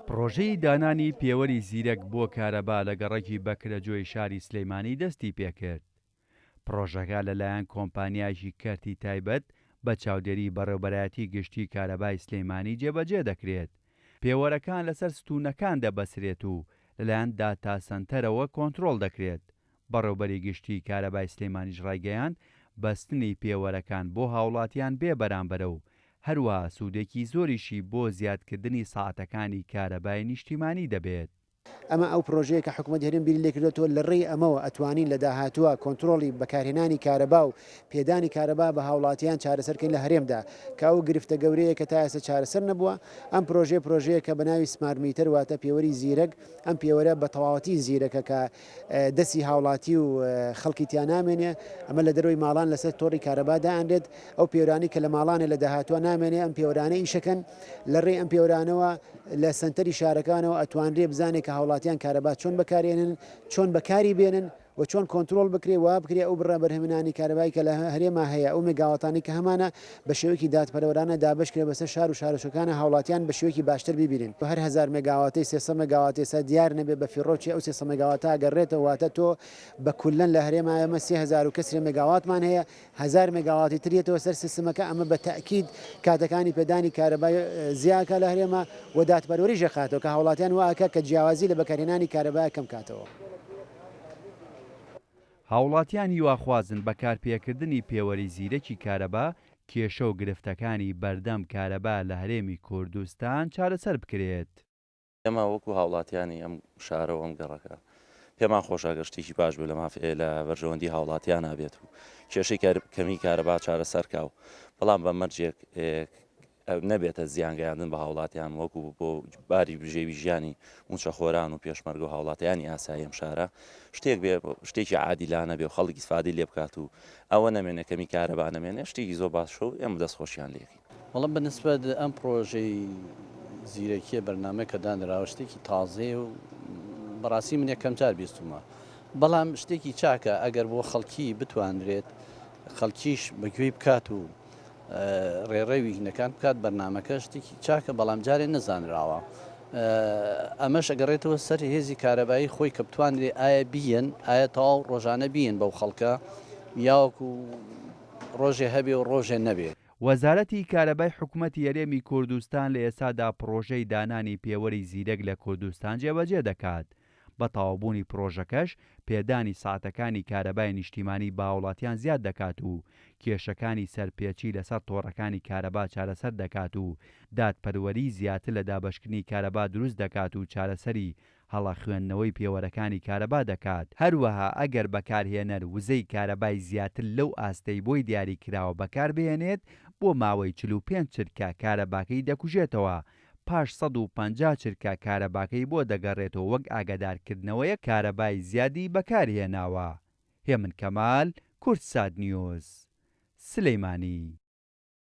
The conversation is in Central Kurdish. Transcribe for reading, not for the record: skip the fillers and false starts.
پرۆژەی دانانی پێوەری زیرەک بۆ کارەبا لە گەڕێکی بەکرەجۆی شاری سلەیمانی دەستی پێکرد. پرۆژەکە لەلایەن کۆمپانیایەکی کەرتی تایبەت بە چاودێری بەڕێوەبەرایەتی گشتی کارەبای سلەیمانی جێبەجێ دەکرێت. پێوەرەکان لەسەر ستوونەکان دەبەسرێت و لەلایەن داتا سەنتەرەوە کۆنتڕۆڵ دەکرێت. بەڕێوەبەری گشتی کارەبای سلەیمانیش ڕایگەیاند بەستنی پێوەرەکان بۆ هاوڵاتیان بێ بەرامبەرە و هەروەها سوودێکی زۆریشی بۆ زیادکردنی ساعەتەکانی کارەبای نیشتیمانی دەبێت. ئەمە ئەو پرۆژەیە کە حکوومەت هێرم بیری لێکردێتەوە لە ڕێی ئەمەوە ئەتوانین لە داهاتووە کۆنتترۆلی بەکارهێنانی کارەبا و پێدانی کارەبا بە هاوڵاتیان چارەسەرکەین لە هەرێمدا کە ئەو گرفتە گەورەیە کە تا ئێستا چارەسەر نەبووە. ئەم پرۆژەیە کە بەناوی سمارمیتەر واتە پێوەری زیرەک، ئەم پێوەرە بە تەواوەتی زیرەکە کە دەستی هاوڵاتی و خەڵکی تیان نامێنێ، ئەمە لە دەروی ماڵان لەسەر تۆڕی کارەبادا ئەندێت ئەو پێوەرانی کە لە ماڵانە لە داهاتوە نامێنێ ئەم پێوەرانە ئیشەکەن لە ڕێ ئەم پێوەرانەوە لە سنتەری شارەکانەوە ئەتوانرێ بزانێت کە هاوڵاتیان کارەبا چۆن بەکارێنن، چۆن بەکاری بێنن و چۆن کۆنتترۆل بکرێ وا بکرێ ئەو بڕە بەرهەمێنانی کارەبایی کە لە هەرێما هەیە ئەو مێگاواتانی کە هەمانە بە شێوەیەکی دادپەروەرانە دابشکرێ بەسەر شار و شارۆچەکانە هاوڵاتیان بە شێوەیەکی باشتر ببینن. هەر 1000 مێگاواتی 300 مێگاواتی ئێستا دیار نەبێ بە فیڕۆکی ئەو 300 مێگاواتە ئەگەڕێتەوە واتە تۆ بە کولەن لە هەرێما ئێمە 3000 و کەسری مێگاواتمان هەیە، 1000 مێگاواتی ترێتەوە سەر سیستمەکە. ئەمە بە تاکید کاتەکانی پێدانی کارەبای زیاکە لە هەرێما و دادپەروەریش دەخاتەوە کە هاوڵاتیان واکە کە جیاوازی لە بەکارهێنانی کارەبای کەم کاتەوە. هاوڵاتیان هیواخوازن بەکارپێکردنی پێوەری زیرەکی کارەبا کێشە و گرفتەکانی بەردەم کارەبا لە هەرێمی کوردستان چارەسەر بکرێت. ئێمە وەکو هاوڵاتیانی ئەم شارەوە ئەم گەڕەکە پێمان خۆشە گەشتێکی باش بێ لە بەرژەوەندی هاوڵاتیان نابێت و کێشەی کەمی کارەبا چارەسەرکا و بەڵام بە مەرجێک نەبێتە زیانگەیاندن بە هاوڵاتیان وەکو بۆ باری بژێوی ژیانی موچەخۆران و پێشمەرگ و هاوڵاتیانی ئاسایی ئەم شارە شتێک بێ شتێکی عادیلانە بێ و خەڵکی سفادی لێ بکات و ئەوە نەمێنێ کەمی کارەبا نەمێنێ شتێکی زۆر باشە و ئێمە دەستخۆشیان لێکی. وەڵام بەنسبەت ئەم پرۆژەی زیرەکیە بەرنامەیە کە دانراوە شتێکی تازێ و بەڕاستی من یەکەم جار بیستمە، بەڵام شتێکی چاکە ئەگەر بۆ خەڵکی بتوانرێت خەڵکیش بەگوێی بکات و ڕێڕەوی هینەکان بکات بەرنمەکە شتێکی چاکە، بەڵام جارێ نەزانراوە. ئەمەش ئەگەڕێتەوە سەر هێزی کارەبایی خۆی کە بتوانرێ ئایا بیەن ئایا تەواو ڕۆژانە بیەن بەو خەڵکە یاوەکو ڕۆژێ هەبێ و ڕۆژێ نەبێت. وەزارەتی کارەبای حکوومەتی هەرێمی کوردستان لە ئێستادا پرۆژەی دانانی پێوەری زیرەک لە کوردستان جێبەجێ دەکات. بە تەواوبوونی پرۆژەکەش پێدانی ساعەتەکانی کارەبای نیشتیمانی باوڵاتیان زیاد دەکات و کێشەکانی سەرپێچی لەسەر تۆڕەکانی کارەبا چارەسەر دەکات و دادپەروەری زیاتر لە دابەشکردنی کارەبا دروست دەکات و چارەسەری هەڵە خوێندنەوەی پێوەرەکانی کارەبا دەکات. هەروەها ئەگەر بەکارهێنەر وزەی کارەبای زیاتر لەو ئاستەی بۆی دیاری کراوە بەکار بهێنێت بۆ ماوەی 45 چرکە کارەباکەی دەکوژێتەوە، پاش 150 چرکە کارەباکەی بۆ دەگەڕێتەوە وەک ئاگادارکردنەوەیە کارەبای زیادی بەکارهێناوە. هێمن کەمال، کورتسات نیوز، سلەیمانی.